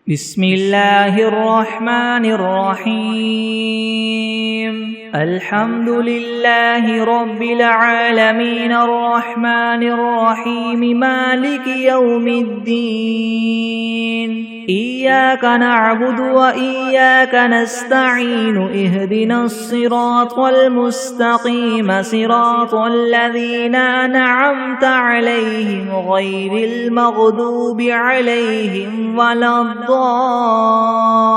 بسم الله الرحمن الرحيم الحمد لله رب العالمين الرحمن الرحيم مالك يوم الدين إياك نعبد وإياك نستعين اهدنا الصراط المستقيم صراط الذين أنعمت عليهم غير المغضوب عليهم ولا الضالين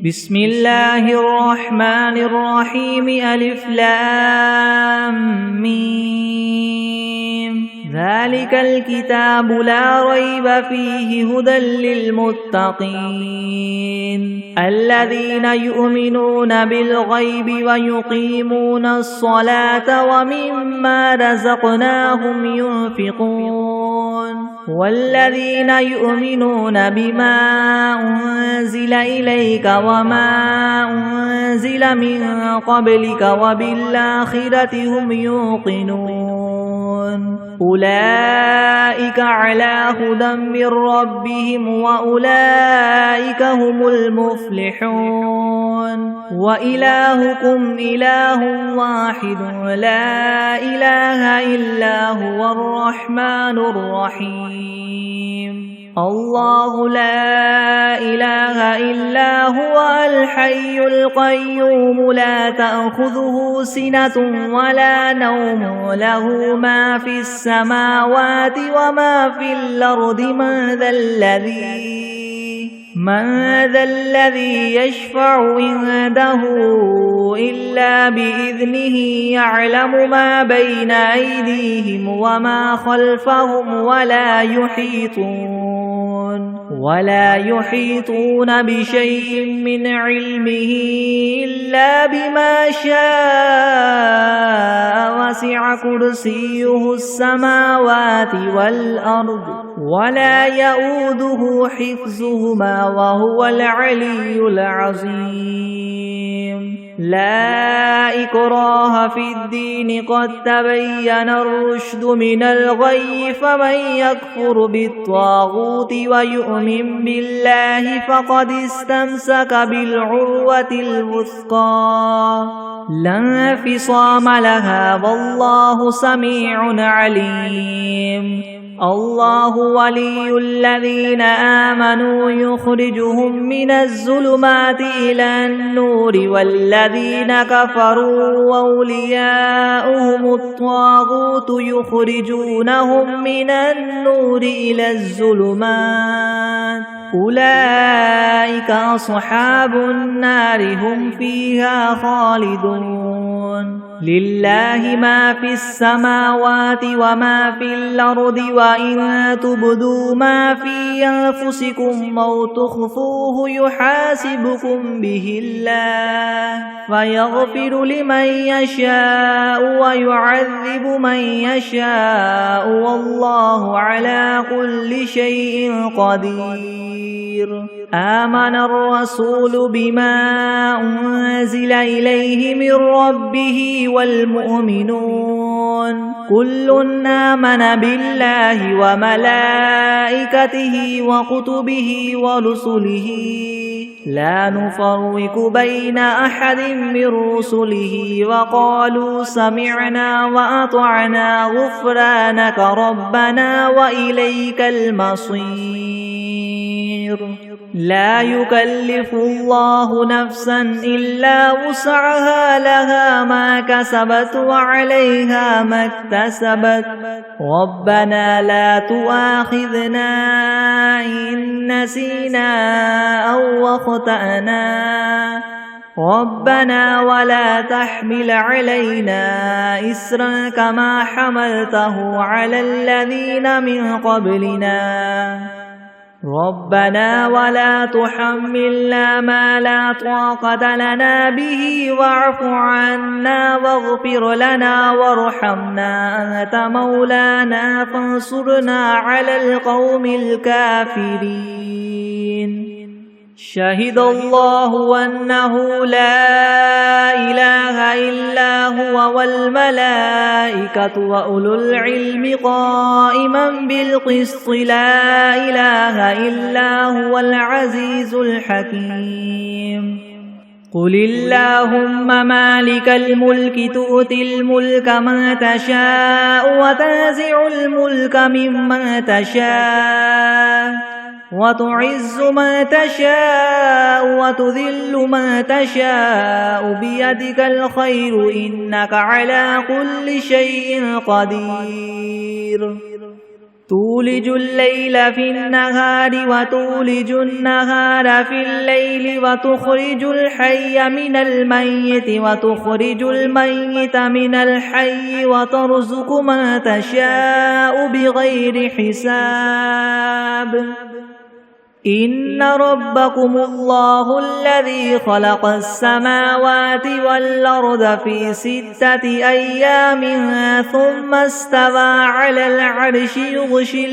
بسم الله الرحمن الرحيم ألف لام ميم ذلك الكتاب لا ريب فيه هدى للمتقين الذين يؤمنون بالغيب ويقيمون الصلاة ومما رزقناهم ينفقون والذين يؤمنون بما أنزل إليك وما أنزل من قبلك وبالآخرة هم يوقنون أولئك على هدى من ربهم وأولئك هم المفلحون وإلهكم إله واحد لا إله إلا هو الرحمن الرحيم الله لا إله إلا هو الحي القيوم لا تأخذه سنة ولا نوم له ما في السماوات وما في الأرض من ذا الذي يشفع عنده إلا بإذنه يعلم ما بين أيديهم وما خلفهم ولا يحيطون بشيء من علمه إلا بما شاء وسع كرسيه السماوات والأرض ولا يؤوده حفظهما وهو العلي العظيم لا إكراه في الدين قد تبين الرشد من الغي فمن يكفر بالطاغوت ويؤمن بالله فقد استمسك بالعروة الوثقى لا انفصام لها والله سميع عليم الله ولي الذين آمنوا يخرجهم من الظلمات إلى النور والذين كفروا أولياؤهم الطاغوت يخرجونهم من النور إلى الظلمات أولئك أصحاب النار هم فيها خالدون لله ما في السماوات وما في الأرض وإن تبدوا ما في أنفسكم أو تخفوه يحاسبكم به الله فيغفر لمن يشاء ويعذب من يشاء والله على كل شيء قدير آمن الرسول بما أنزل إليه من ربه والمؤمنون كل آمن بالله وملائكته وكتبه ورسله لا نفرق بين أحد من رسله وقالوا سمعنا وأطعنا غفرانك ربنا وإليك المصير لا يكلف الله نفسا إلا وسعها لها ما كسبت وعليها ما اكتسبت ربنا لا تؤاخذنا إن نسينا أو أخطأنا ربنا ولا تحمل علينا إسرا كما حملته على الذين من قبلنا ربنا ولا تحملنا ما لا طاقة لنا به واعف عنا واغفر لنا وارحمنا أنت مولانا فانصرنا على القوم الكافرين شهد الله أنه لا إله إلا هو والملائكة وأولو العلم قائما بالقسط لا إله إلا هو العزيز الحكيم قل اللهم مالك الملك تؤتي الملك من تشاء وتنزع الملك ممن تشاء وتعز من تشاء وتذل من تشاء بيدك الخير إنك على كل شيء قدير تولج الليل في النهار وتولج النهار في الليل وتخرج الحي من الميت وتخرج الميت من الحي وترزق من تشاء بغير حساب إن ربكم الله الذي خلق السماوات والأرض في 6 أيام ثم استوى على العرش يغشي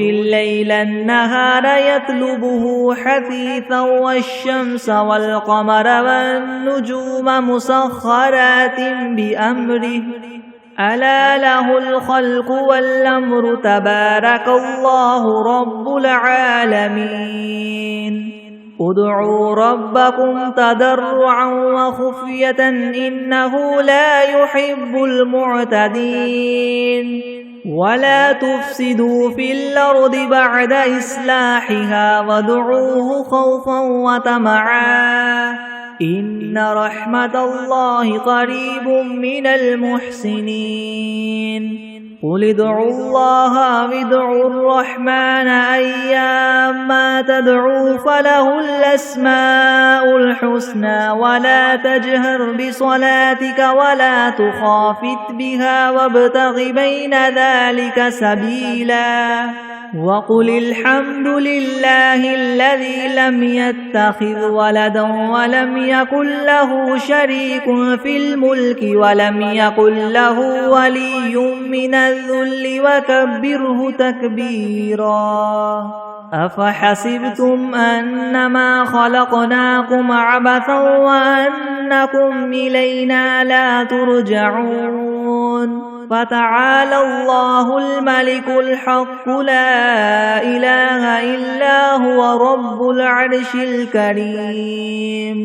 الليل النهار يطلبه حثيثا والشمس والقمر والنجوم مسخرات بأمره ألا له الخلق والأمر تبارك الله رب العالمين ادعوا ربكم تضرعا وخفية إنه لا يحب المعتدين ولا تفسدوا في الأرض بعد إصلاحها وادعوه خوفا وطمعا إن رحمة الله قريب من المحسنين قل ادعوا الله وادعوا الرحمن أيما تدعوا فله الأسماء الحسنى ولا تجهر بصلاتك ولا تخافت بها وابتغ بين ذلك سبيلا وقل الحمد لله الذي لم يتخذ ولدا ولم يكن له شريك في الملك ولم يكن له ولي من الذل وكبره تكبيرا أفحسبتم أنما خلقناكم عبثا وأنكم إلينا لا ترجعون فتعالى الله الملك الحق لا إله إلا هو رب العرش الكريم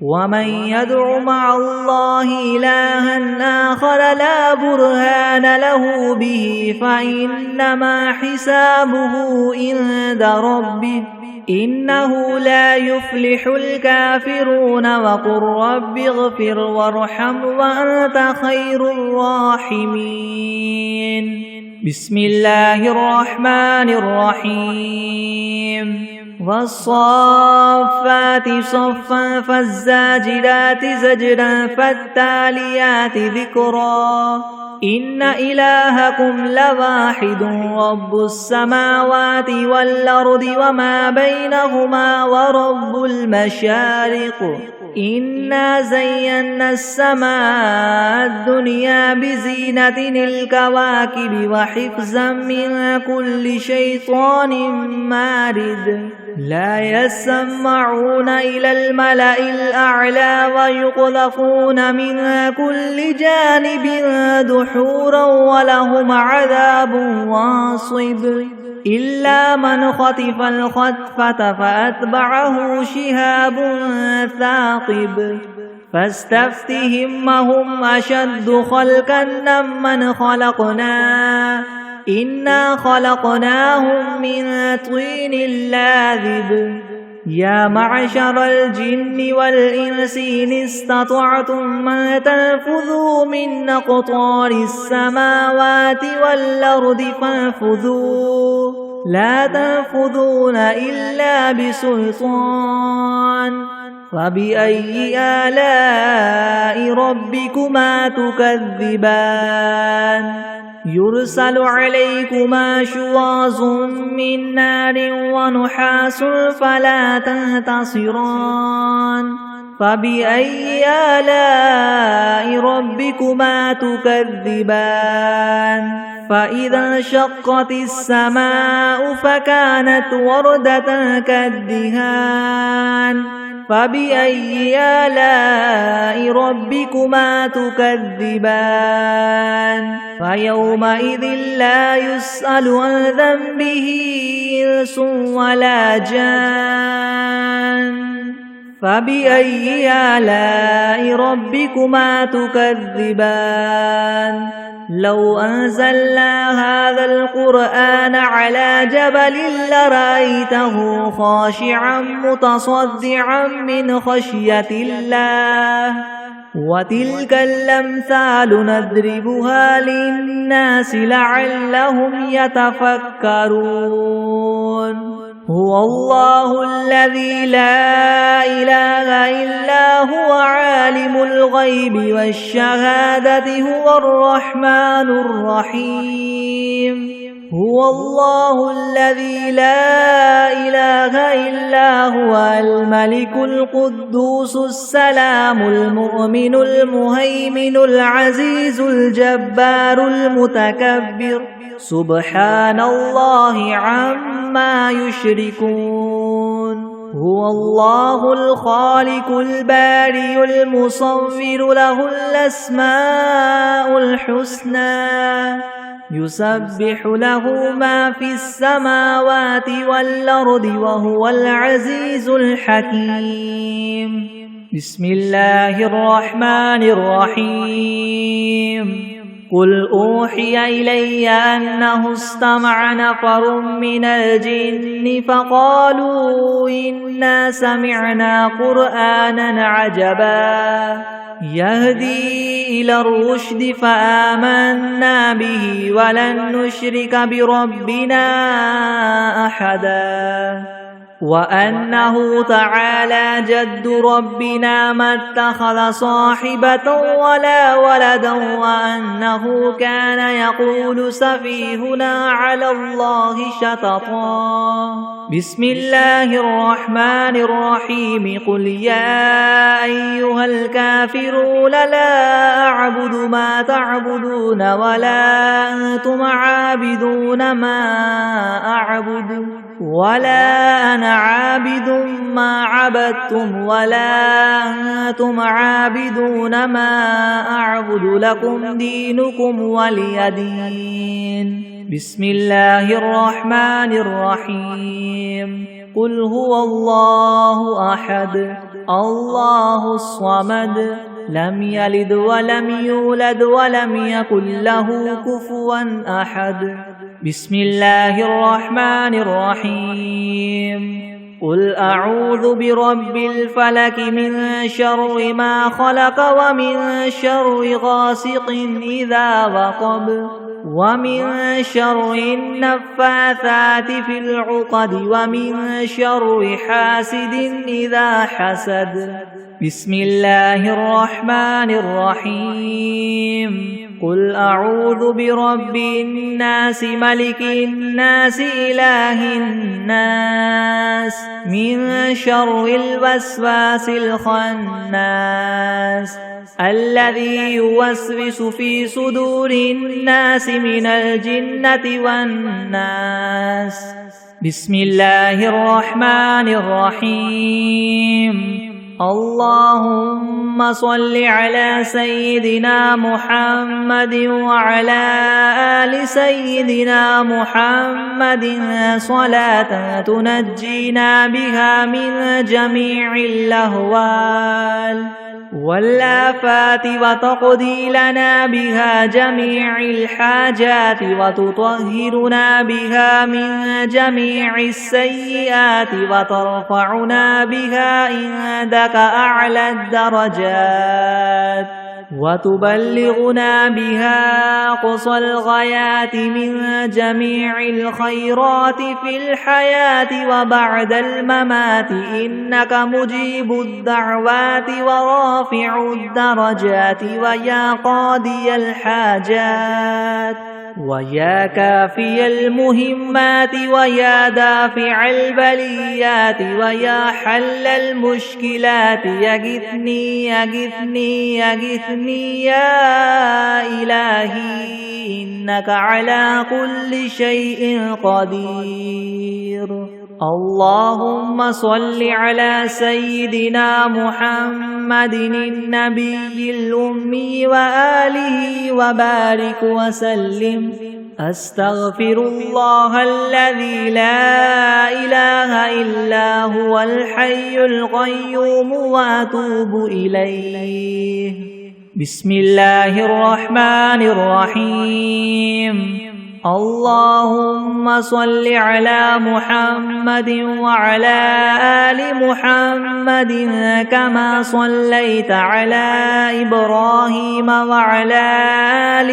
ومن يدع مع الله إلها آخر لا برهان له به فإنما حسابه عند ربه إنه لا يفلح الكافرون وقل رب اغفر وارحم وأنت خير الراحمين بسم الله الرحمن الرحيم والصافات صفا فالزاجرات زجرا فالتاليات ذكرا إن إلهكم لواحد رب السماوات والأرض وما بينهما ورب المشارق إنا زينا السماء الدنيا بزينة الكواكب وحفظا من كل شيطان مارد لا يسمعون إلى الملأ الأعلى ويقذفون من كل جانب دحورا ولهم عذاب واصب إلا من خطف الخطفة فأتبعه شهاب ثاقب فاستفتهم هم أشد خلقا ممن خلقنا إنا خلقناهم من طين لاذب يا معشر الجن والإنس إن استطعتم أن تنفذوا من أقطار السماوات والأرض فانفذوا لا تنفذون إلا بسلطان فبأي آلاء ربكما تكذبان يرسل عليكما شواظ من نار ونحاس فلا تنتصران فبأي آلاء ربكما تكذبان فإذا انشقت السماء فكانت وردة كالدهان فبأي آلاء ربكما تكذبان فيومئذ لا يسأل عن ذنبه إنس ولا جان فبأي آلاء ربكما تكذبان لو أنزلنا هذا القرآن على جبل لرأيته خاشعا متصدعا من خشية الله وتلك الأمثال نضربها للناس لعلهم يتفكرون هو الله الذي لا إله إلا هو عالم الغيب والشهادة هو الرحمن الرحيم هو الله الذي لا إله إلا هو الملك القدوس السلام المؤمن المهيمن العزيز الجبار المتكبر سبحان الله عما يشركون هو الله الخالق البارئ المصور له الأسماء الحسنى يسبح له ما في السماوات والأرض وهو العزيز الحكيم بسم الله الرحمن الرحيم قل أوحي إلي أنه استمع نفر من الجن فقالوا إنا سمعنا قرآنا عجبا يهدي إلى الرشد فآمنا به ولن نشرك بربنا أحدا وأنه تعالى جد ربنا ما اتخذ صاحبة ولا ولدا وأنه كان يقول سفيهنا على الله شططا بسم الله الرحمن الرحيم قل يا أيها الكافرون لا أعبد ما تعبدون ولا أنتم عابدون ما أعبد ولا أنا عابد ما عبدتم ولا أنتم عابدون ما أعبد لكم دينكم ولي دين بسم الله الرحمن الرحيم قل هو الله أحد الله الصمد لم يلد ولم يولد ولم يكن له كفوا أحد بسم الله الرحمن الرحيم قل أعوذ برب الفلك من شر ما خلق ومن شر غاسق إذا وقب ومن شر النفاثات في العقد ومن شر حاسد إذا حسد بسم الله الرحمن الرحيم قل أعوذ برب الناس ملك الناس إله الناس من شر الوسواس الخناس الذي يوسوس في صدور الناس من الجنة والناس بسم الله الرحمن الرحيم اللهم صل على سيدنا محمد وعلى آل سيدنا محمد صلاة تنجينا بها من جميع الأهوال والآفات وتقضي لنا بها جميع الحاجات وتطهرنا بها من جميع السيئات وترفعنا بها عندك أعلى الدرجات وتبلغنا بها أقصى الغايات من جميع الخيرات في الحياة وبعد الممات إنك مجيب الدعوات ورافع الدرجات ويا قاضي الحاجات ويا كافي المهمات ويا دافع البليات ويا حل المشكلات يغثني يغثني يغثني يا إلهي إنك على كل شيء قدير. اللهم صل على سيدنا محمد النبي الأمي وآله وبارك وسلم. أستغفر الله الذي لا إله إلا هو الحي القيوم وأتوب إليه. بسم الله الرحمن الرحيم. اللهم صل على محمد وعلى آل محمد كما صليت على إبراهيم وعلى آل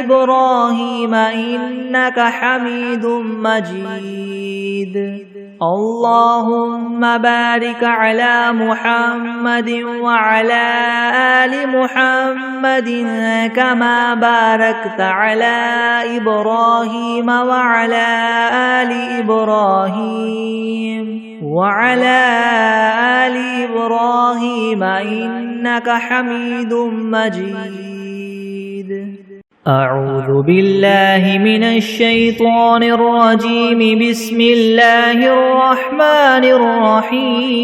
إبراهيم إنك حميد مجيد. اللهم بارك على محمد وعلى آل محمد كما باركت على إبراهيم وعلى آل إبراهيم إنك حميد مجيد. أعوذ بالله من الشيطان الرجيم. بسم الله الرحمن الرحيم.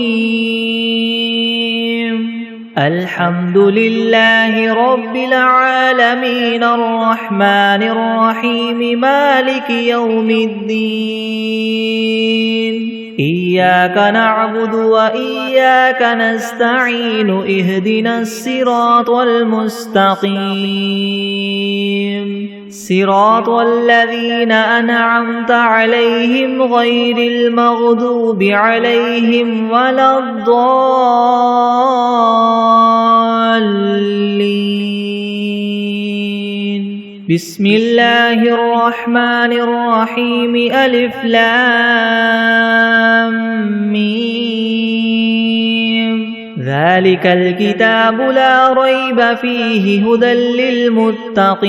الحمد لله رب العالمين الرحمن الرحيم مالك يوم الدين. إياك نعبد وإياك نستعين. اهدنا الصراط المستقيم صراط الذين أنعمت عليهم غير المغضوب عليهم ولا الضالين. بسم الله الرحمن الرحيم. ألف لام ميم. ذلك الكتاب لا ريب فيه هدى للمتقين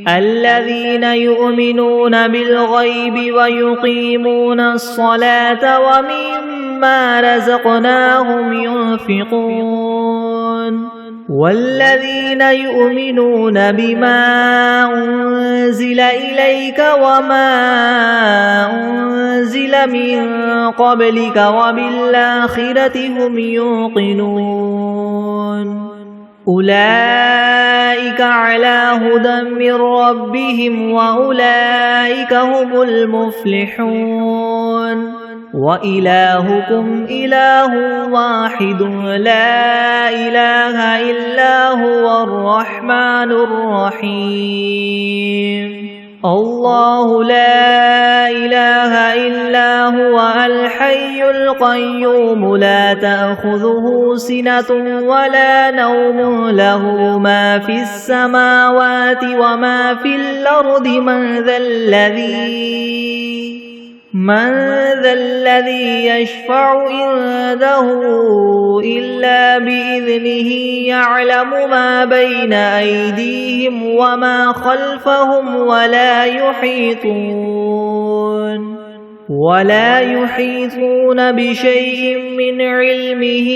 الذين يؤمنون بالغيب ويقيمون الصلاة ومما رزقناهم ينفقون والذين يؤمنون بما أنزل إليك وما أنزل من قبلك وبالآخرة هم يوقنون أولئك على هدى من ربهم وأولئك هم المفلحون. وإلهكم إله واحد لا إله إلا هو الرحمن الرحيم. الله لا إله إلا هو الحي القيوم لا تأخذه سنة ولا نوم له ما في السماوات وما في الأرض من ذا الذي يشفع عنده إلا بإذنه يعلم ما بين أيديهم وما خلفهم ولا يحيطون بشيء من علمه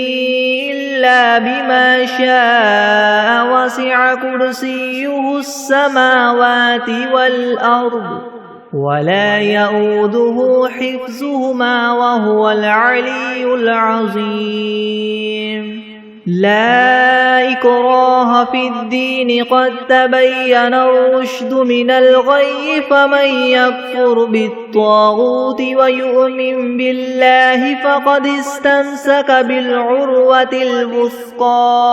إلا بما شاء وسع كرسيه السماوات والأرض ولا يؤوده حفظهما وهو العلي العظيم. لا إكراه في الدين قد تبين الرشد من الغي فمن يكفر بالطاغوت ويؤمن بالله فقد استمسك بالعروة الوثقى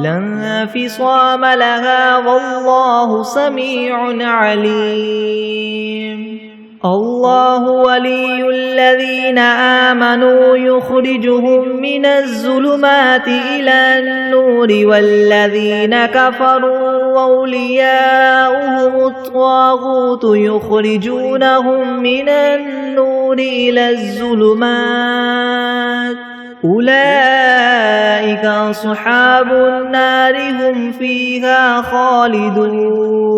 لا انفصام لها والله سميع عليم. الله ولي الذين آمنوا يخرجهم من الظلمات إلى النور والذين كفروا أولياؤهم الطاغوت يخرجونهم من النور إلى الظلمات أولئك أصحاب النار هم فيها خالدون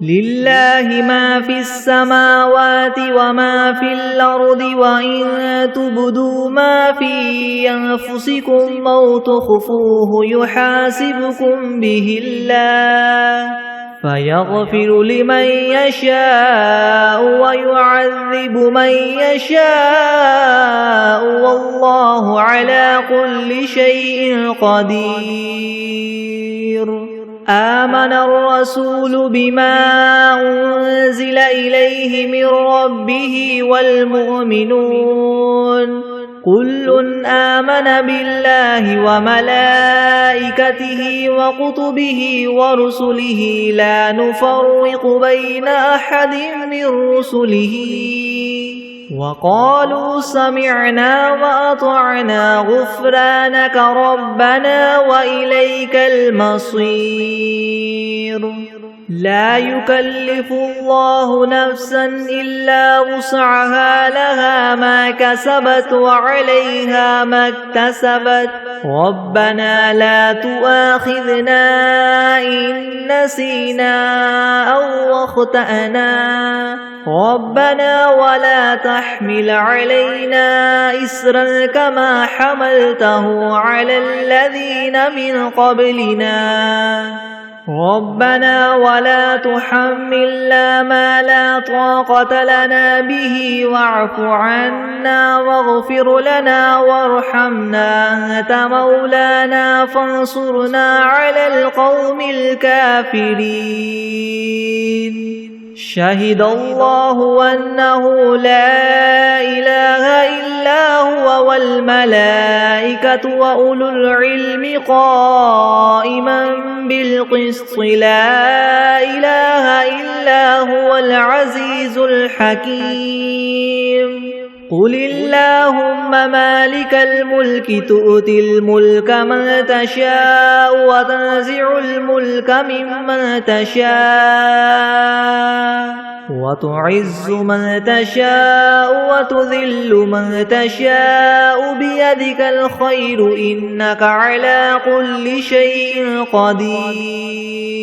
لله ما في السماوات وما في الأرض وإن تبدوا ما في أنفسكم أو تخفوه يحاسبكم به الله فيغفر لمن يشاء ويعذب من يشاء والله على كل شيء قدير آمن الرسول بما أنزل إليه من ربه والمؤمنون كل آمن بالله وملائكته وكتبه ورسله لا نفرق بين أحد من رسله وقالوا سمعنا وأطعنا غفرانك ربنا وإليك المصير لا يكلف الله نفسا إلا وسعها لها ما كسبت وعليها ما اكتسبت ربنا لا تؤاخذنا إن نسينا أو أخطأنا ربنا ولا تحمل علينا إسرا كما حملته على الذين من قبلنا ربنا ولا تحملنا ما لا طاقة لنا به واعف عنا واغفر لنا وارحمنا أنت مولانا فانصرنا على القوم الكافرين شهد الله أنه لا إله إلا هو والملائكة وأولو العلم قائما بالقسط لا إله إلا هو العزيز الحكيم قل اللهم مالك الملك تؤتي الملك من تشاء وتنزع الملك ممن تشاء وتعز من تشاء وتذل من تشاء بيدك الخير إنك على كل شيء قدير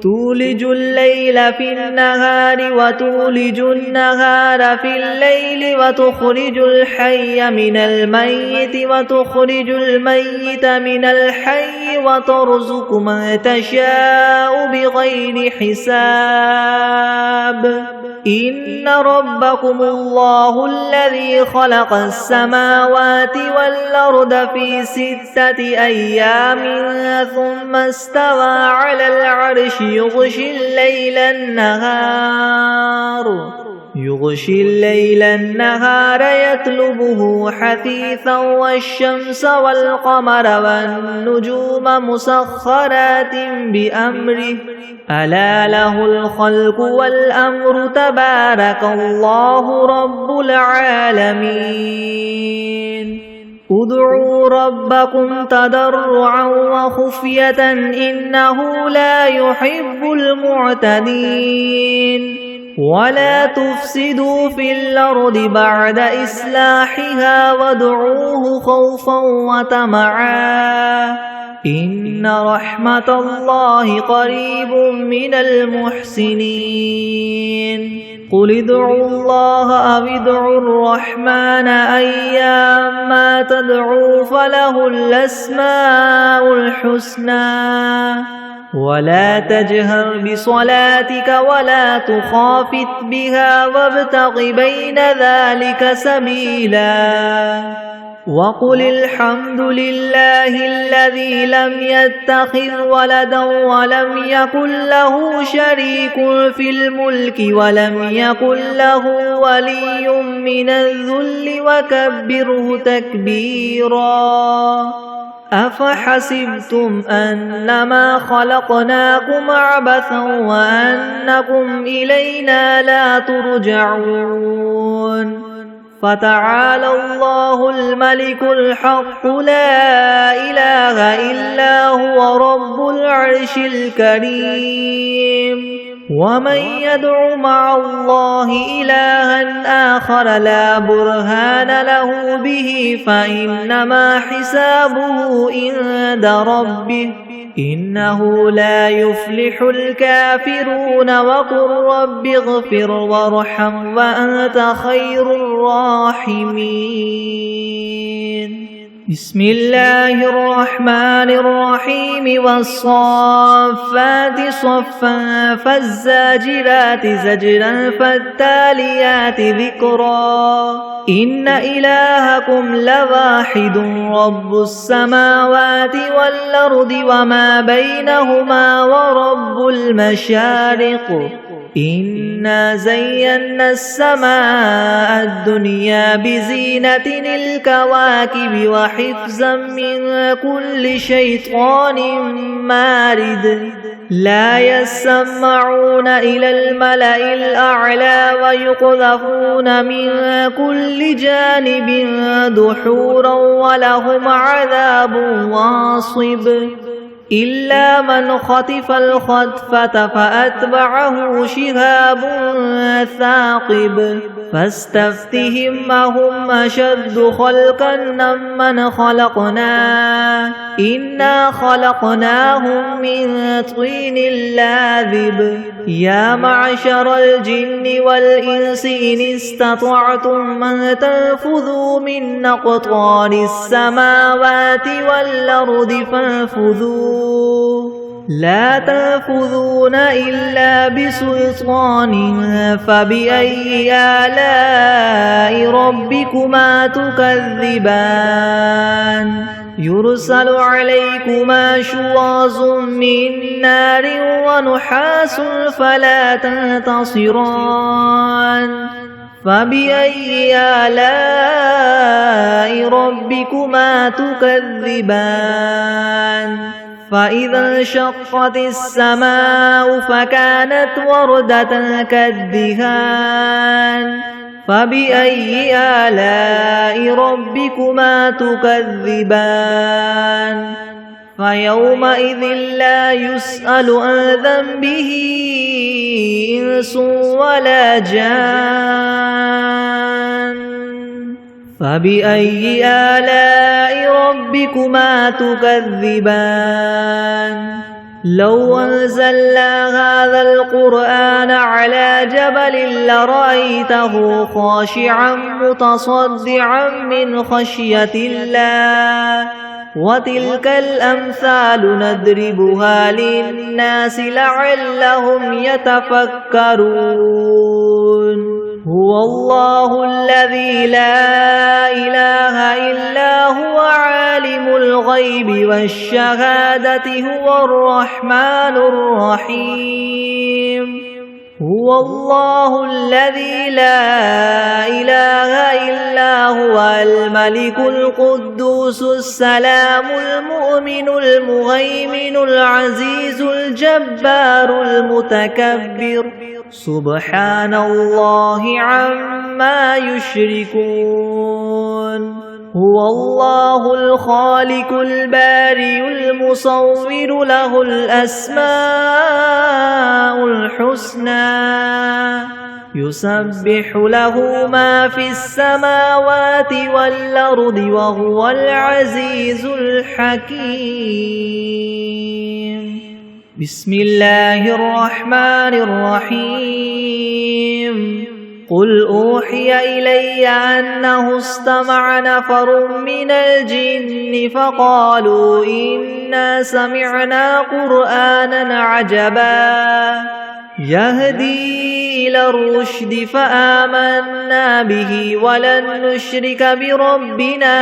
تولج الليل في النهار وتولج النهار في الليل وتخرج الحي من الميت وتخرج الميت من الحي وترزق من تشاء بغير حساب إن ربكم الله الذي خلق السماوات والأرض في 6 أيام ثم استوى على العرش يغشي الليل النهار يطلبه حثيثا والشمس والقمر والنجوم مسخرات بأمره ألا له الخلق والأمر تبارك الله رب العالمين ادعوا ربكم تضرعا وخفية إنه لا يحب المعتدين ولا تفسدوا في الأرض بعد إصلاحها وادعوه خوفا وطمعا إن رحمة الله قريب من المحسنين قل ادعوا الله أو ادعوا الرحمن أيما تدعوا فله الأسماء الحسنى ولا تجهر بصلاتك ولا تخافت بها وابتغ بين ذلك سبيلا وقل الحمد لله الذي لم يتخذ ولدا ولم يكن له شريك في الملك ولم يكن له ولي من الذل وكبره تكبيرا أفحسبتم أنما خلقناكم عبثا وأنكم إلينا لا ترجعون فتعالى الله الملك الحق لا إله إلا هو رب العرش الكريم ومن يدع مع الله إلها آخر لا برهان له به فإنما حسابه عند ربه إنه لا يفلح الكافرون وقل رب اغفر وارحم وأنت خير الراحمين بسم الله الرحمن الرحيم والصافات صفا فالزاجرات زجرا فالتاليات ذكرا إن إلهكم لواحد رب السماوات والأرض وما بينهما ورب المشارق إنا زينا السماء الدنيا بزينة الكواكب وحفظا من كل شيطان مارد لا يسمعون إلى الملأ الأعلى ويقذفون من كل جانب دحورا ولهم عذاب واصب إلا من خطف الخطفة فأتبعه شهاب ثاقب فاستفتهم أهم أشد خلقا ممن خلقنا إنا خلقناهم من طين لاذب يا معشر الجن والإنس إن استطعتم أن تنفذوا من أقطار السماوات والأرض فانفذوا لا تنفذون إلا بسلطان فبأي آلاء ربكما تكذبان يرسل عليكما شواظ من نار ونحاس فلا تنتصران فبأي آلاء ربكما تكذبان فإذا انشقت السماء فكانت وردة كالدهان فبأي آلاء ربكما تكذبان فيومئذ لا يسأل عن ذنبه إنس ولا جان فبأي آلاء ربكما تكذبان لو أنزلنا هذا القرآن على جبل لرأيته خاشعا متصدعا من خشية الله وتلك الأمثال نضربها للناس لعلهم يتفكرون هو الله الذي لا إله إلا هو عالم الغيب والشهادة هو الرحمن الرحيم هو الله الذي لا إله إلا هو الملك القدوس السلام المؤمن المهيمن العزيز الجبار المتكبر سبحان الله عما يشركون هو الله الخالق البارئ المصور له الأسماء الحسنى يسبح له ما في السماوات والأرض وهو العزيز الحكيم بسم الله الرحمن الرحيم قل أوحي إلي أنه استمع نفر من الجن فقالوا إنا سمعنا قرآنا عجبا يهدي إلى الرشد فآمنا به ولن نشرك بربنا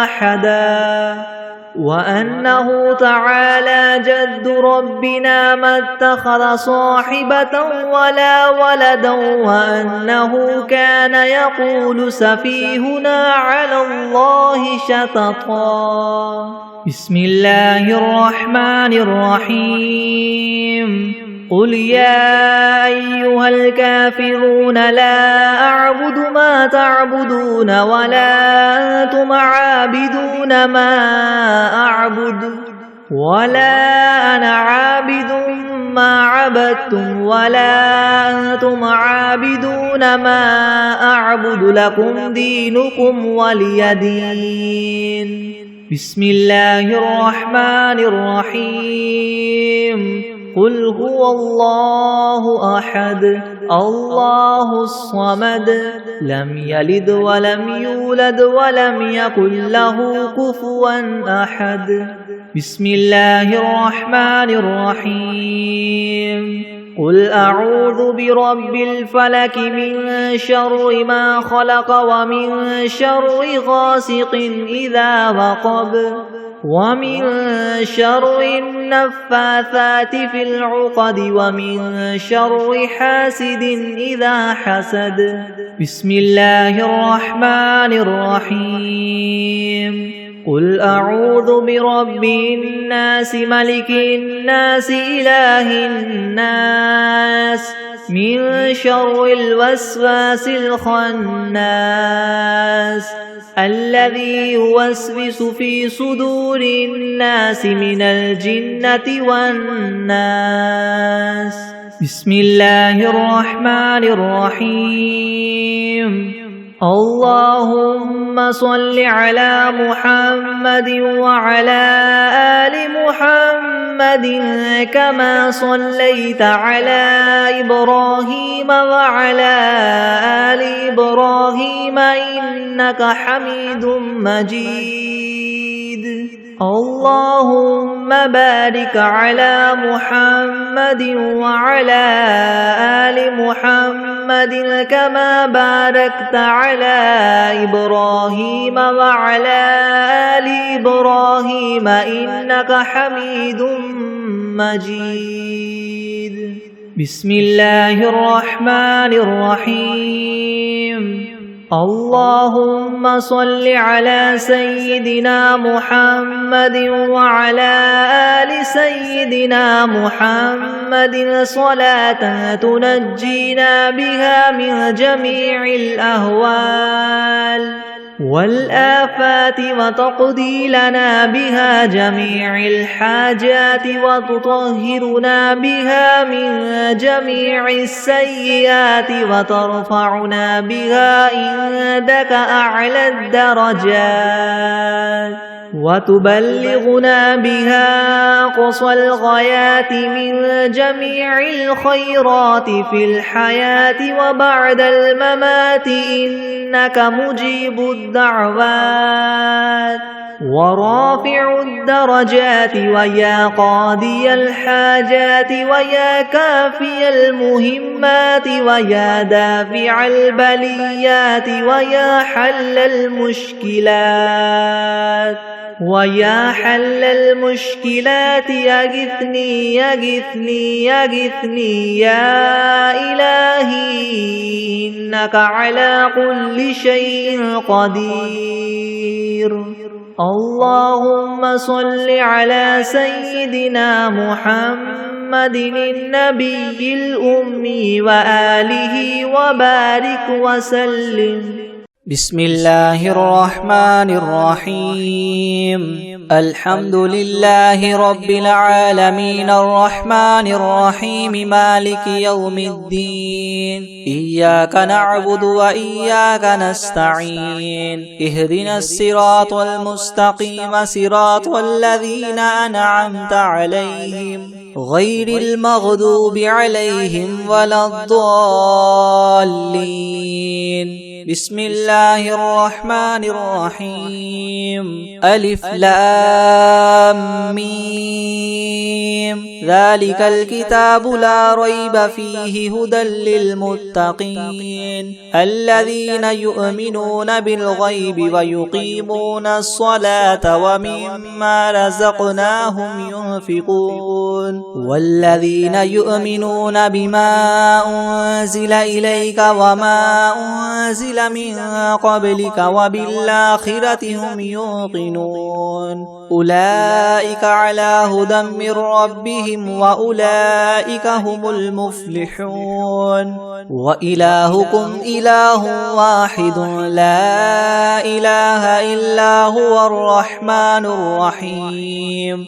أحدا وأنه تعالى جد ربنا ما اتخذ صاحبة ولا ولدا وأنه كان يقول سفيهنا على الله شططا بسم الله الرحمن الرحيم قل يا أيها الكافرون لا أعبد ما تعبدون ولا أنتم عابدون ما أعبد ولا أنا عابد ما عبدتم ولا أنتم عابدون ما أعبد لكم دينكم ولي دين. بسم الله الرحمن الرحيم. قل هو الله أحد الله الصمد لم يلد ولم يولد ولم يكن له كفوا أحد. بسم الله الرحمن الرحيم. قل أعوذ برب الفلك من شر ما خلق ومن شر غاسق إذا وقب ومن شر النفاثات في العقد ومن شر حاسد إذا حسد. بسم الله الرحمن الرحيم. قل أعوذ برب الناس ملك الناس إله الناس من شر الوسواس الخناس الذي يوسوس في صدور الناس من الجنة والناس. بسم الله الرحمن الرحيم. اللهم صل على محمد وعلى آل محمد كما صليت على إبراهيم وعلى آل إبراهيم إنك حميد مجيد. اللهم بارك على محمد وعلى آل محمد كما باركت على إبراهيم وعلى آل إبراهيم إنك حميد مجيد. بسم الله الرحمن الرحيم. اللهم صل على سيدنا محمد وعلى آل سيدنا محمد صلاة تنجينا بها من جميع الأهوال والآفات وتقضي لنا بها جميع الحاجات وتطهرنا بها من جميع السيئات وترفعنا بها عندك أعلى الدرجات وتبلغنا بها أقصى الغايات من جميع الخيرات في الحياة وبعد الممات إنك مجيب الدعوات ورافع الدرجات ويا قاضي الحاجات ويا كافي المهمات ويا دافع البليات ويا حل المشكلات ويا حل المشكلات يغثني يغثني يغثني يا إلهي إنك على كل شيء قدير. اللهم صل على سيدنا محمد النبي الأمي وآله وبارك وسلم. بسم الله الرحمن الرحيم. الحمد لله رب العالمين الرحمن الرحيم مالك يوم الدين. إياك نعبد وإياك نستعين. اهدنا الصراط المستقيم صراط الذين أنعمت عليهم غير المغضوب عليهم ولا الضالين. بسم الله الرحمن الرحيم. ألف لام ميم. ذلك الكتاب لا ريب فيه هدى للمتقين الذين يؤمنون بالغيب ويقيمون الصلاة ومما رزقناهم ينفقون والذين يؤمنون بما أنزل إليك وما أنزل من قبلك وبالآخرة هم يوقنون أولئك على هدى من ربهم وأولئك هم المفلحون. وإلهكم إله واحد لا إله إلا هو الرحمن الرحيم.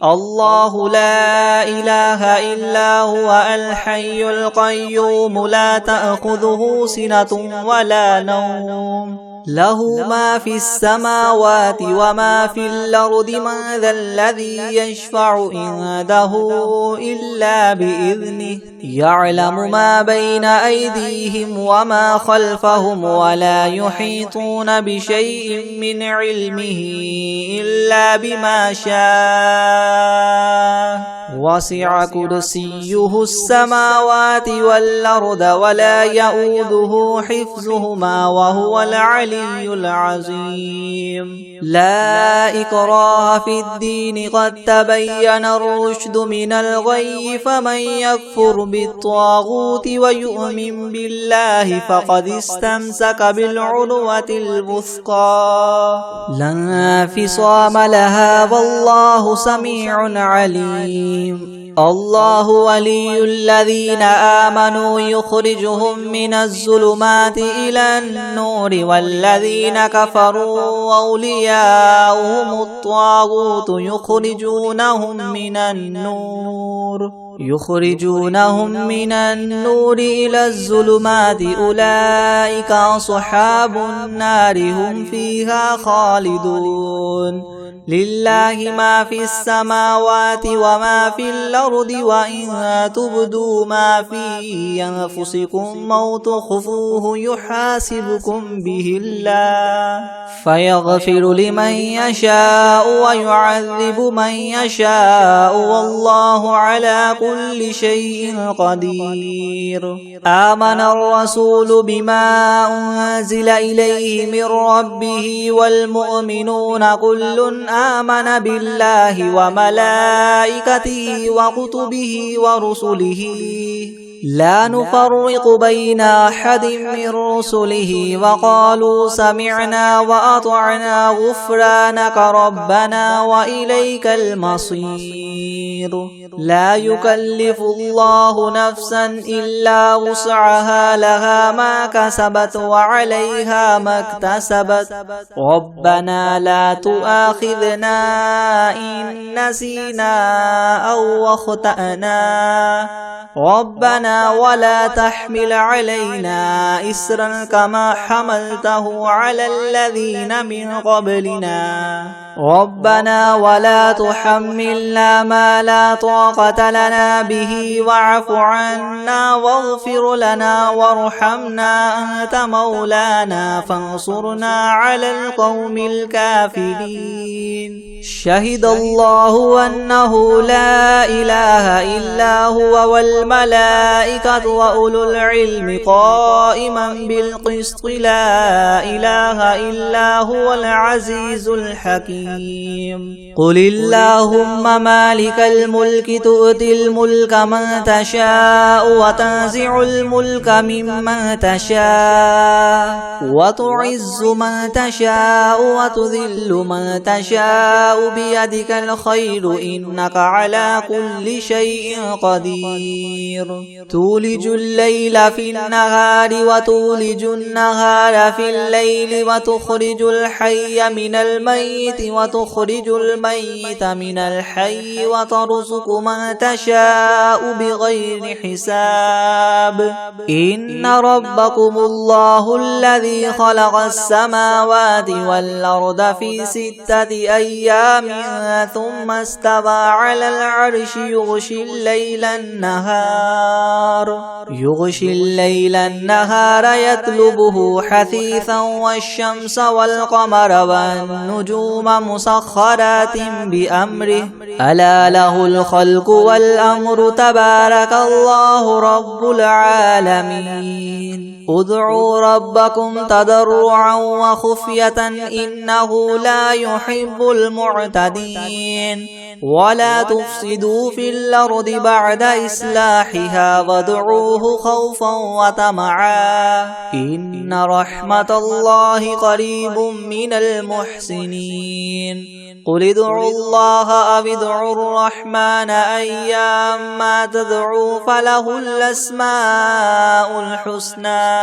الله لا إله إلا هو الحي القيوم لا تأخذه سنة ولا نوم له ما في السماوات وما في الأرض من ذا الذي يشفع عنده إلا بإذنه يعلم ما بين أيديهم وما خلفهم ولا يحيطون بشيء من علمه إلا بما شاء وسع كرسيه السماوات والأرض ولا يؤوده حفظهما وهو العلي العظيم لا إكراه في الدين قد تبين الرشد من الغي فمن يكفر بالطاغوت ويؤمن بالله فقد استمسك بالعروة الوثقى لا انفصام لها والله سميع عليم الله ولي الذين آمنوا يخرجهم من الظلمات إلى النور والذين كفروا أولياؤهم الطاغوت يخرجونهم من النور إلى الظلمات أولئك أصحاب النار هم فيها خالدون لله ما في السماوات وما في الأرض وإن تبدوا ما في أنفسكم أو تخفوه يحاسبكم به الله فيغفر لمن يشاء ويعذب من يشاء والله على كل شيء قدير آمن الرسول بما أنزل إليه من ربه والمؤمنون كل آمن بالله وملائكته وكتبه ورسله لا نفرق بين أحد من رسله وقالوا سمعنا وأطعنا غفرانك ربنا وإليك المصير لا يكلف الله نفسا إلا وسعها لها ما كسبت وعليها ما اكتسبت ربنا لا تؤاخذنا إن نسينا أو أخطأنا ربنا ولا تحمل علينا إسرا كما حملته على الذين من قبلنا ربنا ولا تحملنا ما لا طاقة لنا به واعف عنا واغفر لنا وارحمنا أنت مولانا فانصرنا على القوم الكافرين شهد الله أنه لا إله إلا هو والملائكة وأولو العلم قائما بالقسط لا إله إلا هو العزيز الحكيم قل اللهم مالك الملك تؤتي الملك من تشاء وتنزع الملك ممن تشاء وتعز من تشاء وتذل من تشاء بيدك الخير إنك على كل شيء قدير تولج الليل في النهار وتولج النهار في الليل وتخرج الحي من الميت وتخرج الميت من الحي وترزق من تشاء بغير حساب إن ربكم الله الذي خلق السماوات والأرض في 6 أيام ثم استوى على العرش يغشي الليل النهار يطلبه حثيثا والشمس والقمر والنجوم مسخرات بأمره ألا له الخلق والأمر تبارك الله رب العالمين ادعوا ربكم تضرعا وخفية إنه لا يحب المعتدين ولا تفسدوا في الأرض بعد إصلاحها وادعوه خوفا وطمعا إن رحمة الله قريب من المحسنين قل ادعوا الله أو ادعوا الرحمن أيما تدعوا فله الأسماء الحسنى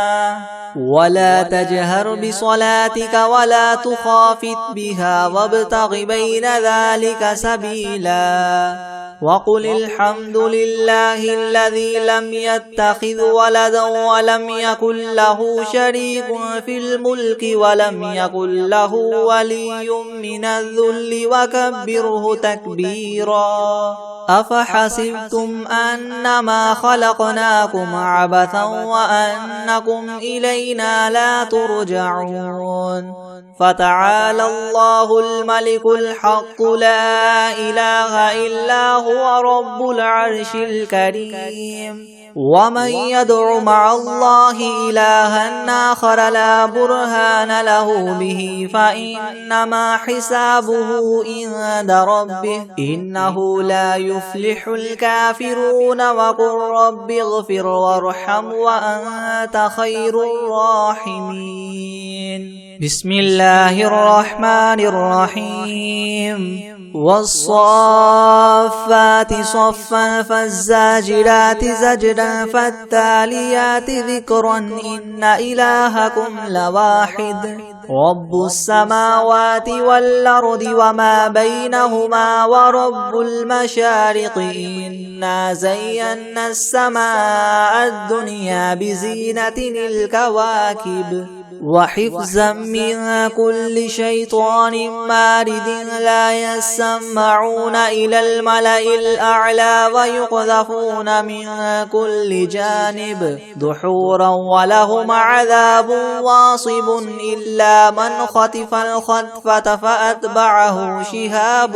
ولا تجهر بصلاتك ولا تخافت بها وابتغ بين ذلك سبيلا وقل الحمد لله الذي لم يتخذ ولدا ولم يكن له شريك في الملك ولم يكن له ولي من الذل وكبره تكبيرا أفحسبتم أنما خلقناكم عبثا وأنكم إلينا لا ترجعون فتعالى الله الملك الحق لا إله إلا هو رب العرش الكريم ومن يدع مع الله إلها آخر لا برهان له به فإنما حسابه عند ربه إنه لا يفلح الكافرون وقل رب اغفر وارحم وأنت خير الراحمين بسم الله الرحمن الرحيم والصافات صفا فالزاجرات زجرا فالتاليات ذكرا إن إلهكم لواحد رب السماوات والأرض وما بينهما ورب المشارق إنا زينا السماء الدنيا بزينة الكواكب وحفظا من كل شيطان مارد لا يسمعون إلى الملأ الأعلى ويقذفون من كل جانب دحورا ولهم عذاب واصب إلا من خطف الخطفة فأتبعه شهاب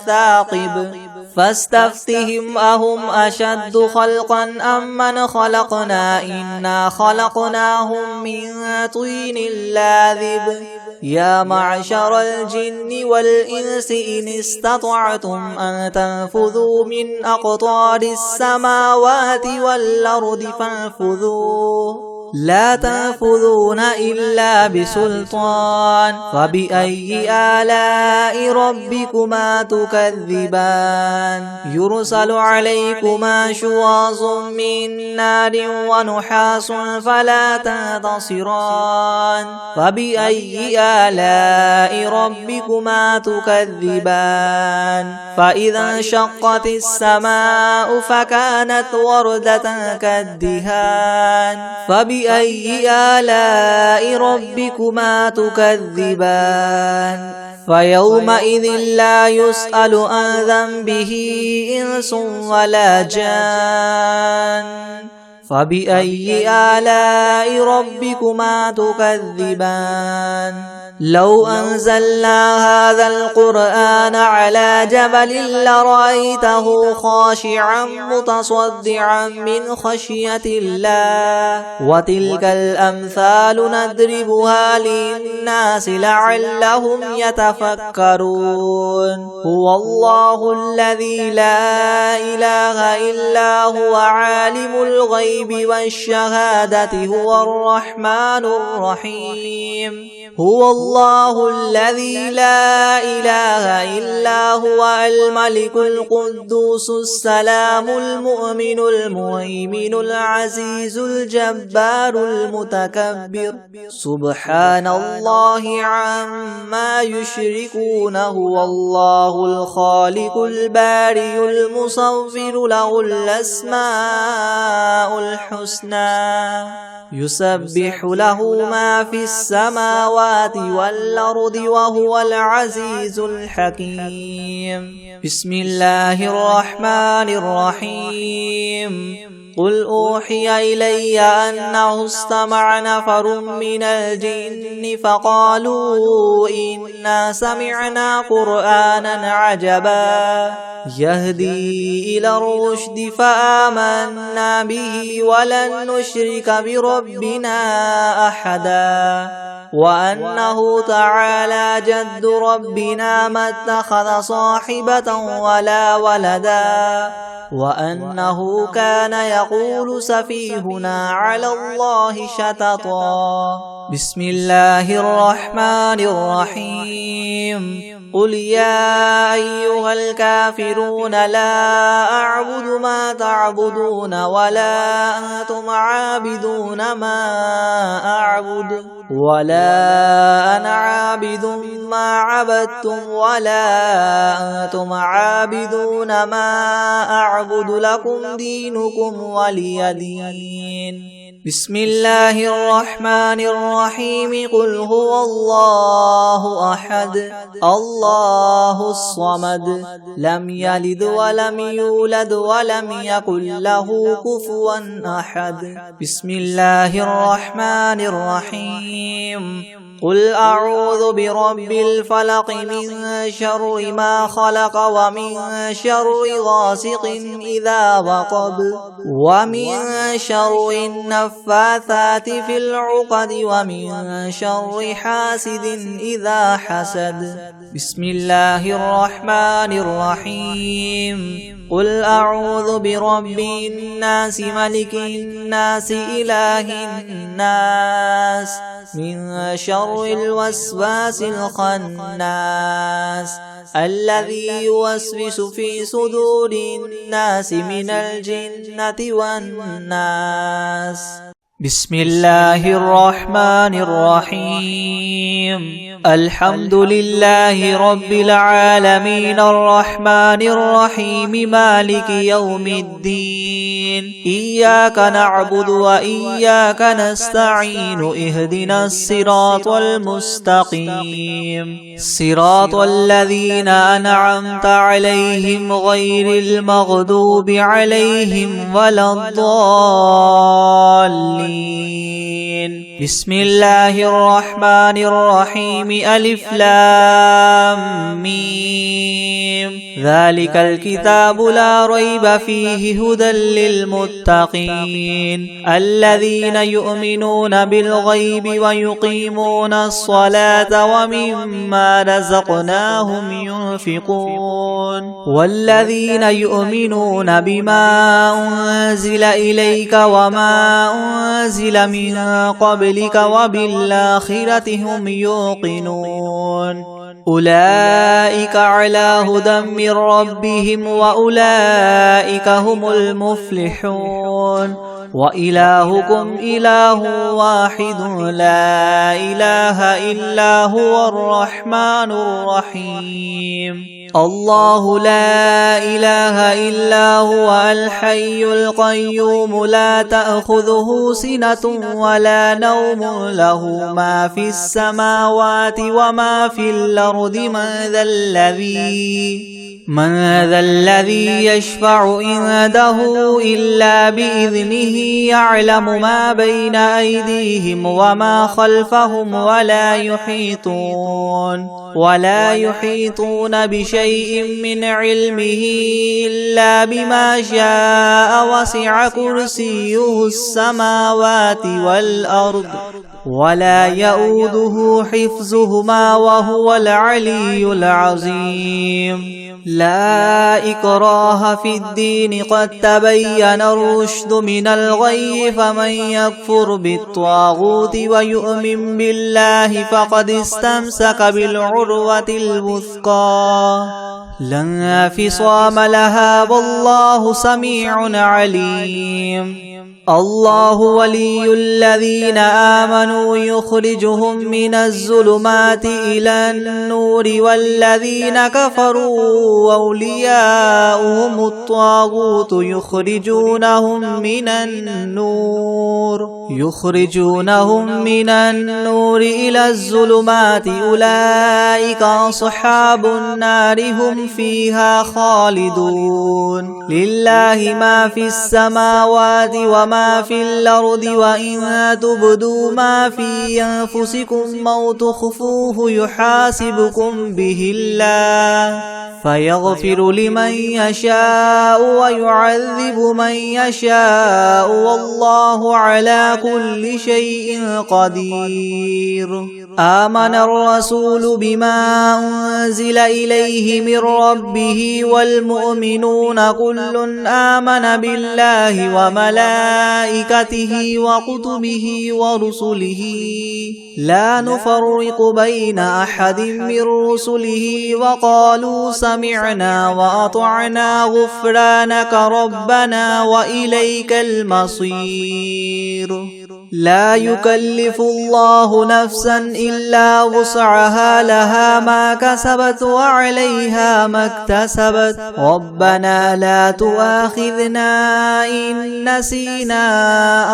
ثاقب فاستفتهم أهم أشد خلقا أم من خلقنا إنا خلقناهم من طين لاذب يا معشر الجن والإنس إن استطعتم أن تنفذوا من أقطار السماوات والأرض فانفذوا لا تنفذون إلا بسلطان فبأي آلاء ربكما تكذبان يرسل عليكما شواظ من نار ونحاس فلا تنتصران فبأي آلاء ربكما تكذبان فإذا انشقت السماء فكانت وردة كالدهان فبأي آلاء ربكما تكذبان فيومئذ لا يسأل عن ذنبه إنس ولا جان فبأي آلاء ربكما تكذبان لو أنزلنا هذا القرآن على جبل لرأيته خاشعا متصدعا من خشية الله وتلك الأمثال نضربها للناس لعلهم يتفكرون هو الله الذي لا إله إلا هو عالم الغيب والشهادة هو الرحمن الرحيم هو الله الذي لا إله إلا هو الملك القدوس السلام المؤمن المهيمن العزيز الجبار المتكبر سبحان الله عما يشركون هو الله الخالق البارئ المصور له الأسماء الحسنى يسبح له ما في السماوات والأرض وهو العزيز الحكيم بسم الله الرحمن الرحيم قل أوحي إلي أنه استمع نفر من الجن فقالوا إنا سمعنا قرآنا عجبا يهدي إلى الرشد فآمنا به ولن نشرك بربنا أحدا وأنه تعالى جد ربنا ما اتخذ صاحبة ولا ولدا وأنه كان يقول سفيهنا على الله شططا بسم الله الرحمن الرحيم قل يا أيها الكافرون لا أعبد ما تعبدون ولا أنتم عابدون ما أعبد ولا أنا عابد ما عبدتم ولا أنتم عابدون ما أعبد لكم دينكم ولي دين بسم الله الرحمن الرحيم قل هو الله أحد الله الصمد لم يلد ولم يولد ولم يكن له كفوا أحد بسم الله الرحمن الرحيم قل أعوذ برب الفلق من شر ما خلق ومن شر غاسق إذا وقب ومن شر النفاثات في العقد ومن شر حاسد إذا حسد بسم الله الرحمن الرحيم قل أعوذ برب الناس ملك الناس إله الناس من شر الوسواس الخناس الذي يوسوس في صدور الناس من الجنة والناس بسم الله الرحمن الرحيم الحمد لله رب العالمين الرحمن الرحيم مالك يوم الدين إياك نعبد وإياك نستعين اهدنا الصراط المستقيم صراط الذين أنعمت عليهم غير المغضوب عليهم ولا الضالين بسم الله الرحمن الرحيم ألف لام ميم ذلك الكتاب لا ريب فيه هدى للمتقين الذين يؤمنون بالغيب ويقيمون الصلاة ومما رزقناهم ينفقون والذين يؤمنون بما أنزل إليك وما أنزل من قبلك وبالآخرة هم يوقنون أولئك على هدى من ربهم وأولئك هم المفلحون وإلهكم إله واحد لا إله إلا هو الرحمن الرحيم الله لا إله إلا هو الحي القيوم لا تأخذه سنة ولا نوم له ما في السماوات وما في الأرض من ذا الذي يشفع عنده إلا بإذنه يعلم ما بين أيديهم وما خلفهم ولا يحيطون بشيء من علمه إلا بما شاء وسع كرسيه السماوات والأرض ولا يؤوده حفظهما وهو العلي العظيم لا إكراه في الدين قد تبين الرشد من الغي فمن يكفر بالطاغوت ويؤمن بالله فقد استمسك بالعروة الوثقى لا انفصام لها والله سميع عليم الله ولي الذين آمنوا يخرجهم من الظلمات إلى النور والذين كفروا أولياؤهم الطاغوت يخرجونهم من النور إلى الظلمات أولئك أصحاب النار هم فيها خالدون لله ما في السماوات وما في الأرض وإن تبدوا ما في أنفسكم أو تخفوه يحاسبكم به الله فيغفر لمن يشاء ويعذب من يشاء والله على كل شيء قدير آمن الرسول بما أنزل إليه من ربه والمؤمنون كل آمن بالله وملائكته وكتبه ورسله لا نفرق بين أحد من رسله وقالوا سمعنا وأطعنا غفرانك ربنا وإليك المصير. لا يكلف الله نفسا إلا وسعها لها ما كسبت وعليها ما اكتسبت ربنا لا تؤاخذنا إن نسينا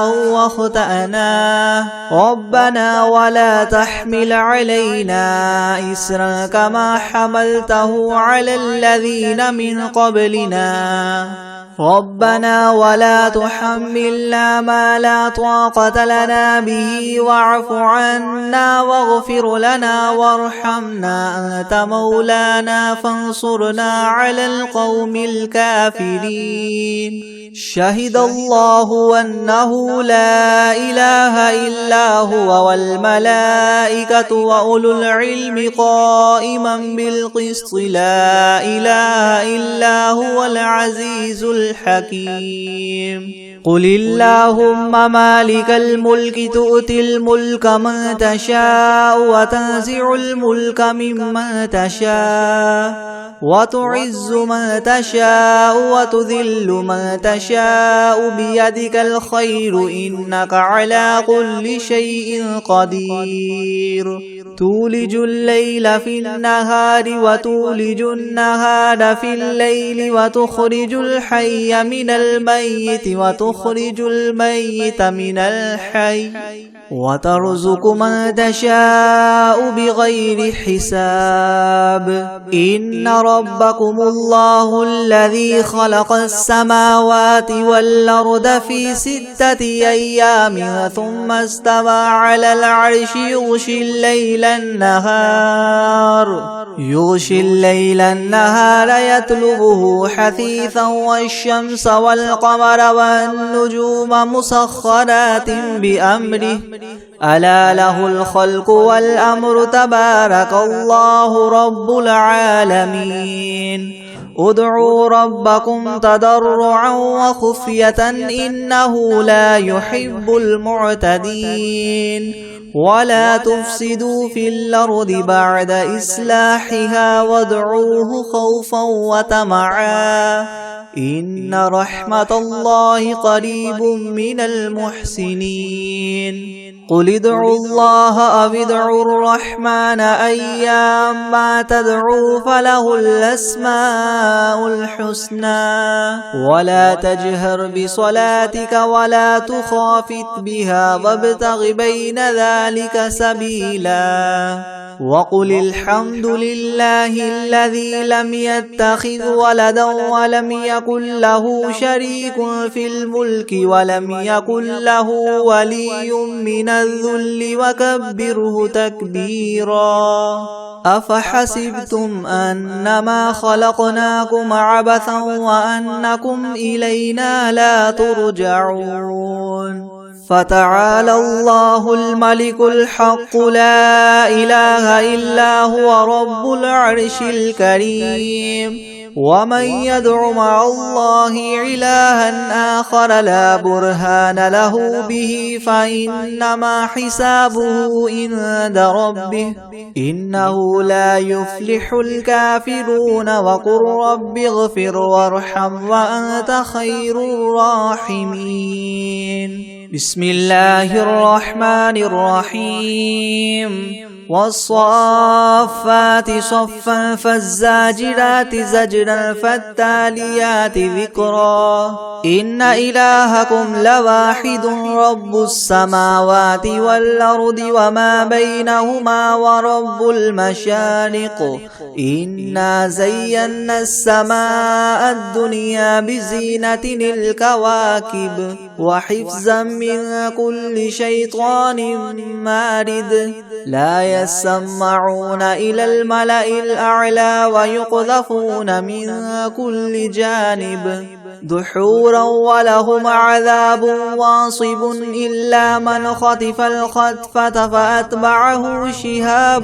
أو أخطأنا ربنا ولا تحمل علينا إسرا كما حملته على الذين من قبلنا ربنا ولا تحملنا ما لا طاقة لنا به واعف عنا واغفر لنا وارحمنا أنت مولانا فانصرنا على القوم الكافرين. شهد الله أنه لا إله إلا هو والملائكة وأولو العلم قائما بالقسط لا إله إلا هو العزيز الحكيم. قل اللهم مالك الملك تؤتي الملك من تشاء وتنزع الملك ممن تشاء وتعز من تشاء وتذل من تشاء بيدك الخير إنك على كل شيء قدير. تولج الليل في النهار وتولج النهار في الليل وتخرج الحي من الميت وتخرج الميت من الحي وترزق من تشاء بغير حساب. إن ربكم الله الذي خلق السماوات والأرض في 6 أيام ثم استوى على العرش يغشي الليل النهار يطلبه حثيثا والشمس والقمر والنجوم مسخرات بأمره ألا له الخلق والأمر تبارك الله رب العالمين. ادعوا ربكم تضرعا وخفية إنه لا يحب المعتدين. ولا تفسدوا في الأرض بعد إصلاحها وادعوه خوفا وطمعا إن رحمة الله قريب من المحسنين. قل ادعوا الله أو ادعوا الرحمن أيما تدعوا فله الأسماء الحسنى ولا تجهر بصلاتك ولا تخافت بها وابتغ بين ذلك سبيلا. وقل الحمد لله الذي لم يتخذ ولدا ولم يكن له شريك في الملك ولم يكن له ولي من الذل وكبره تكبيرا. أفحسبتم أنما خلقناكم عبثا وأنكم إلينا لا ترجعون. فتعالى الله الملك الحق لا إله إلا هو رب العرش الكريم. ومن يدع مع الله إلها آخر لا برهان له به فإنما حسابه عند ربه إنه لا يفلح الكافرون. وقل رب اغفر وارحم وأنت خير الراحمين. بسم الله الرحمن الرحيم. والصافات صفا فالزاجرات زجرا فالتاليات ذكرا. إن إلهكم لواحد رب السماوات والأرض وما بينهما ورب المشارق. إنا زينا السماء الدنيا بزينة الكواكب وحفظا من كل شيطان مارد. لا يسمعون إلى الملأ الأعلى ويقذفون من كل جانب دحورا ولهم عذاب واصب إلا من خطف الخطفة فأتبعه شهاب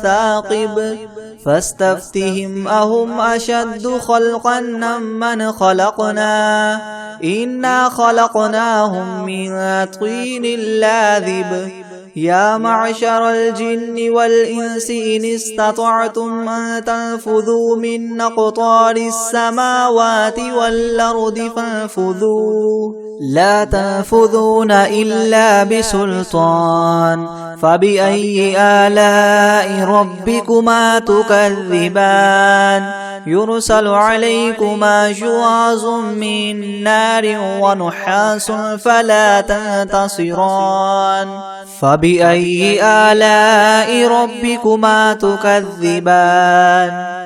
ثاقب فاستفتهم أهم أشد خلقا من خلقنا إنا خلقناهم من طين لاذب يا معشر الجن والإنس إن استطعتم أن تنفذوا من أقطار السماوات والأرض فانفذوا لا تنفذون إلا بسلطان فبأي آلاء ربكما تكذبان يرسل عليكما شواظ من نار ونحاس فلا تنتصران فبأي آلاء ربكما تكذبان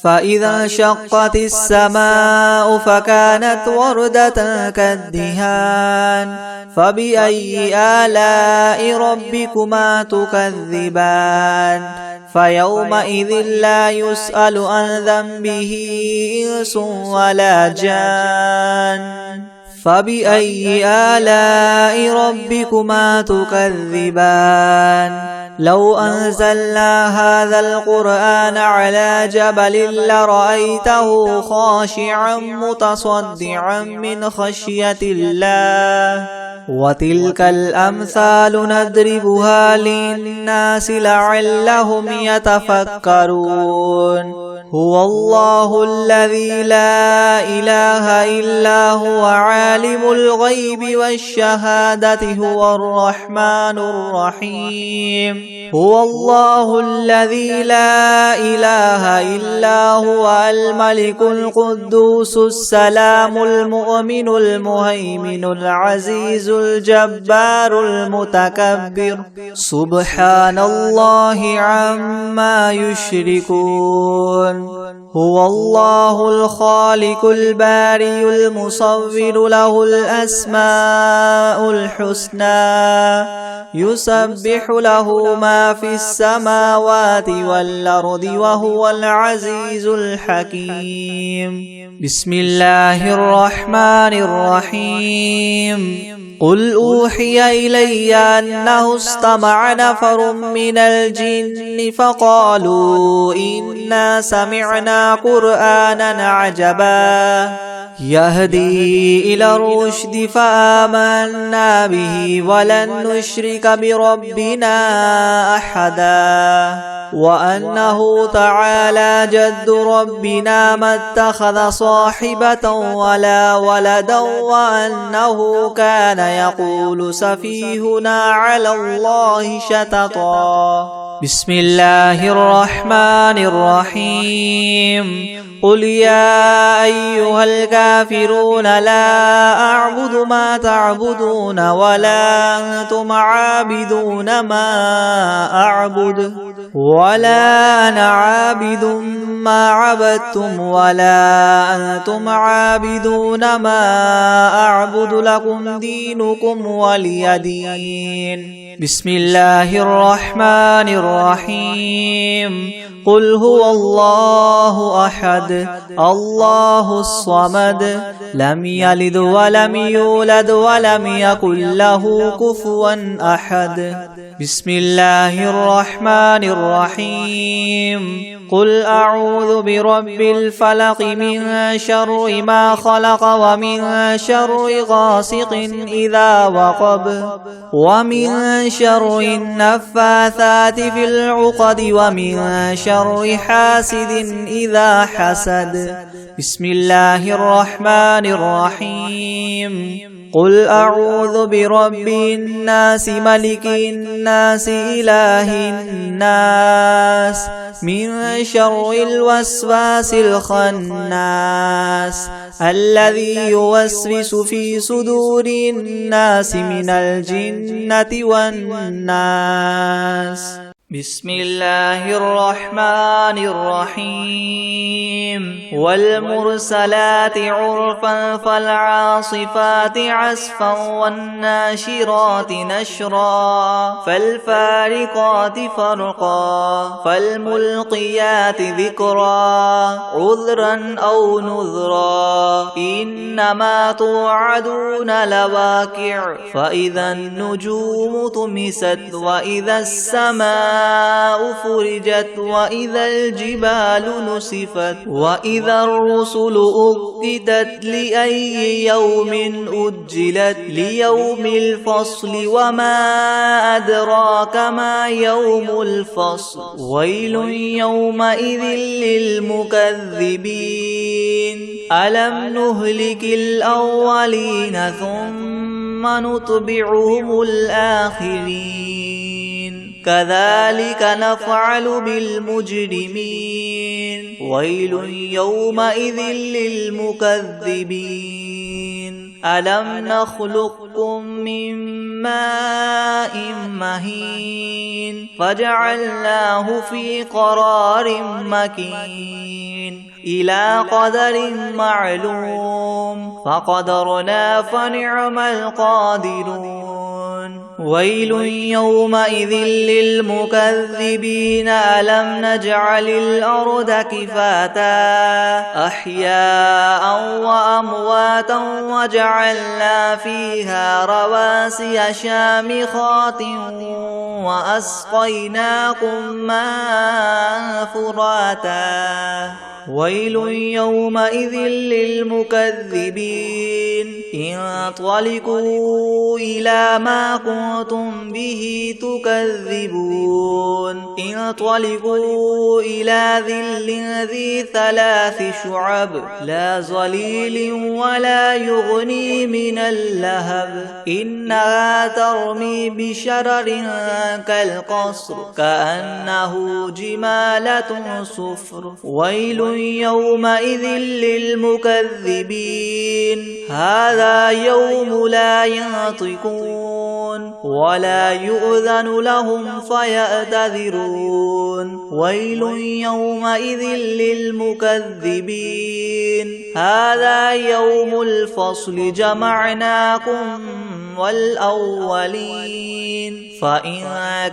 فإذا انشقت السماء فكانت وردة كالدهان فبأي آلاء ربكما تكذبان فيومئذ لا يسأل عن ذنبه إنس ولا جان فبأي آلاء ربكما تكذبان لو أنزلنا هذا القرآن على جبل لرأيته خاشعا متصدعا من خشية الله وتلك الأمثال نضربها للناس لعلهم يتفكرون هو الله الذي لا إله إلا هو عالم الغيب والشهادة هو الرحمن الرحيم هو الله الذي لا إله إلا هو الملك القدوس السلام المؤمن المهيمن العزيز الجبار المتكبر سبحان الله عما يشركون هو الله الخالق الباري المصور له الأسماء الحسنى يسبح له ما في السماوات والأرض وهو العزيز الحكيم بسم الله الرحمن الرحيم قل أوحي إلي أنه استمع نفر من الجن فقالوا إنا سمعنا قرآنا عجبا يهدي إلى الرشد فآمنا به ولن نشرك بربنا أحدا وأنه تعالى جد ربنا ما اتخذ صاحبة ولا ولدا وأنه كان يقول سفيهنا على الله شططا بسم الله الرحمن الرحيم قل يا أيها الكافرون لا أعبد ما تعبدون ولا أنتم عابدون ما أعبد ولا أنا عابد ما عبدتم ولا أنتم عابدون ما أعبد لكم دينكم ولي دين بسم الله الرحمن الرحيم قل هو الله أحد الله الصمد لم يلد ولم يولد ولم يكن له كفوا أحد بسم الله الرحمن الرحيم قل أعوذ برب الفلق من شر ما خلق ومن شر غاسق إذا وقب ومن شر النفاثات في العقد ومن شر حاسد إذا حسد بسم الله الرحمن الرحيم قل أعوذ برب الناس ملك الناس إله الناس من شر الوسواس الخناس الذي يوسوس في صدور الناس من الجنة والناس بسم الله الرحمن الرحيم والمرسلات عرفا فالعاصفات عصفا والناشرات نشرا فالفارقات فرقا فالملقيات ذكرا عذرا أو نذرا إنما توعدون لواقع فإذا النجوم طمست وإذا السماء فرجت وإذا الجبال نسفت وإذا الرسل أقتت لأي يوم أجلت ليوم الفصل وما أدراك ما يوم الفصل ويل يومئذ للمكذبين ألم نهلك الأولين ثم نتبعهم الآخرين كذلك نفعل بالمجرمين ويل يومئذ للمكذبين ألم نخلقكم من ماء مهين فجعلناه في قرار مكين إلى قدر معلوم فقدرنا فنعم القادرون ويل يومئذ للمكذبين ألم نجعل الأرض كفاتا أحياء وأمواتا وجعلنا فيها رواسي شامخات وأسقيناكم ماء فراتا ويل يومئذ للمكذبين انطلقوا إلى ما كنتم به تكذبون انطلقوا إلى ظل ذي 3 شعب لا ظليل ولا يغني من اللهب إنها ترمي بشرر كالقصر كأنه جمالة صفر ويل يومئذ للمكذبين هذا يوم لا ينطقون ولا يؤذن لهم فيعتذرون ويل يومئذ للمكذبين هذا يوم الفصل جمعناكم والأولين فإن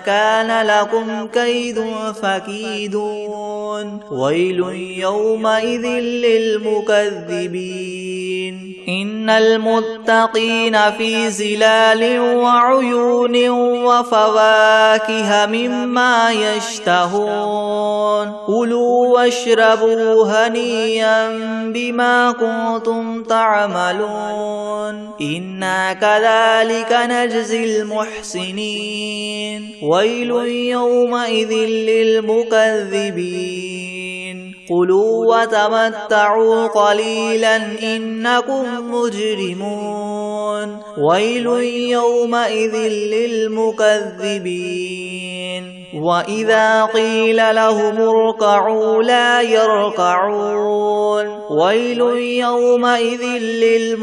كان لكم كيد فكيدون ويل يومئذ للمكذبين إن المتقين في ظلال وعيون وفواكه مما يشتهون كلوا واشربوا هنيئا بما كنتم تعملون إنا كذلك نجزي المحسنين ويل يومئذ للمكذبين كلوا وتمتعوا قليلا إنكم مجرمون ويل يومئذ للمكذبين وإذا قيل لهم اركعوا لا يركعون ويل يومئذ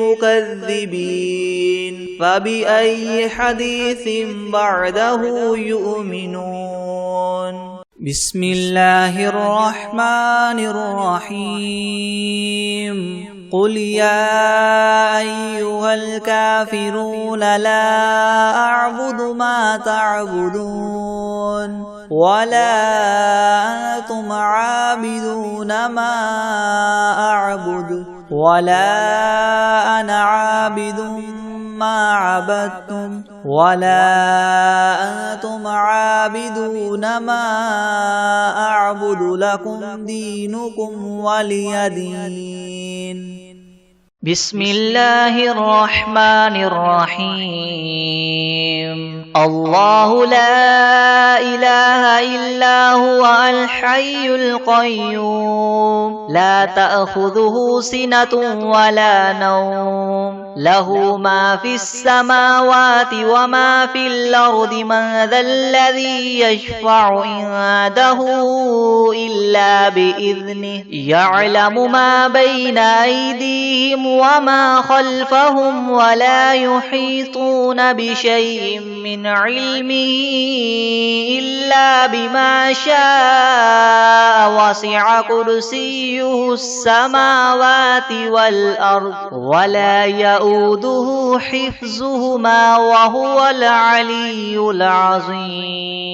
للمكذبين فبأي حديث بعده يؤمنون بسم الله الرحمن الرحيم قل يا أيها الكافرون لا أعبد ما تعبدون ولا أنتم عابدون ما أعبد ولا أنا عابد ما عبدتم ولا أنتم عابدون ما أعبد لكم دينكم ولي دين بسم الله الرحمن الرحيم الله لا إله إلا هو الحي القيوم لا تأخذه سنة ولا نوم له ما في السماوات وما في الأرض من ذا الذي يشفع عنده إلا بإذنه يعلم ما بين أيديهم وما خلفهم ولا يحيطون بشيء من علمه إلا بما شاء وسع كرسيه السماوات والأرض ولا يؤوده حفظهما وهو العلي العظيم.